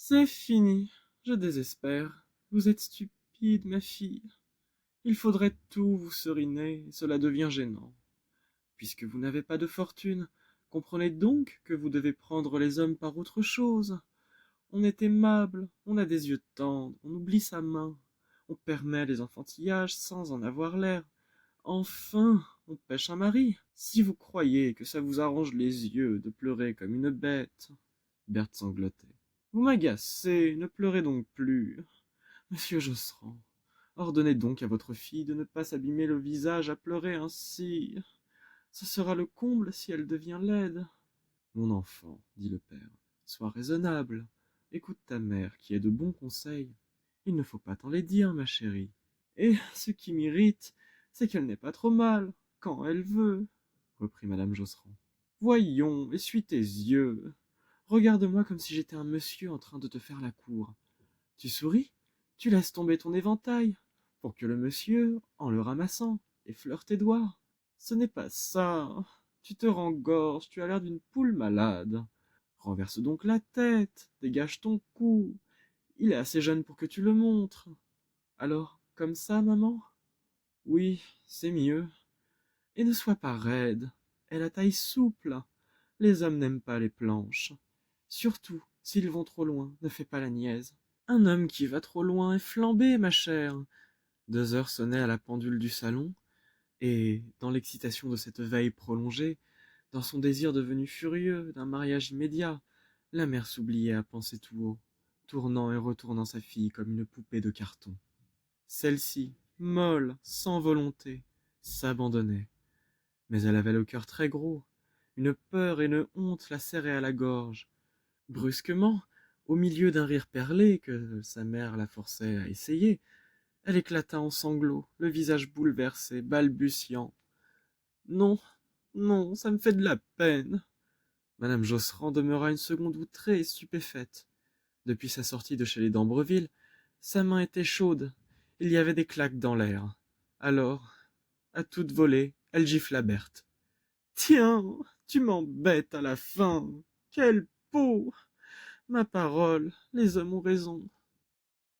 C'est fini, je désespère. Vous êtes stupide, ma fille. Il faudrait tout vous seriner, et cela devient gênant. Puisque vous n'avez pas de fortune, comprenez donc que vous devez prendre les hommes par autre chose. On est aimable, on a des yeux tendres, on oublie sa main, on permet les enfantillages sans en avoir l'air. Enfin, on pêche un mari. Si vous croyez que ça vous arrange les yeux de pleurer comme une bête. Berthe sanglotait. Vous m'agacez, ne pleurez donc plus. Monsieur Josserand, ordonnez donc à votre fille de ne pas s'abîmer le visage à pleurer ainsi. Ce sera le comble si elle devient laide. Mon enfant, dit le père, sois raisonnable. Écoute ta mère qui a de bons conseils. Il ne faut pas t'en les dire, ma chérie. Et ce qui m'irrite, c'est qu'elle n'est pas trop mal, quand elle veut, reprit madame Josserand. Voyons, essuie tes yeux. Regarde-moi comme si j'étais un monsieur en train de te faire la cour. Tu souris, tu laisses tomber ton éventail, pour que le monsieur, en le ramassant, effleure tes doigts. Ce n'est pas ça. Tu te rengorges, tu as l'air d'une poule malade. Renverse donc la tête, dégage ton cou. Il est assez jeune pour que tu le montres. Alors, comme ça, maman? Oui, c'est mieux. Et ne sois pas raide. Elle a taille souple. Les hommes n'aiment pas les planches. Surtout, s'ils vont trop loin, ne fais pas la niaise. Un homme qui va trop loin est flambé, ma chère. 2 heures sonnaient à la pendule du salon, et, dans l'excitation de cette veille prolongée, dans son désir devenu furieux d'un mariage immédiat, la mère s'oubliait à penser tout haut, tournant et retournant sa fille comme une poupée de carton. Celle-ci, molle, sans volonté, s'abandonnait. Mais elle avait le cœur très gros. Une peur et une honte la serraient à la gorge. Brusquement, au milieu d'un rire perlé que sa mère la forçait à essayer, elle éclata en sanglots, le visage bouleversé, balbutiant. Non, non, ça me fait de la peine. Madame Josserand demeura une seconde outrée et stupéfaite. Depuis sa sortie de chez les d'Ambreville, sa main était chaude, il y avait des claques dans l'air. Alors, à toute volée, elle gifla Berthe. Tiens, tu m'embêtes à la fin. Quelle peau! Ma parole, les hommes ont raison.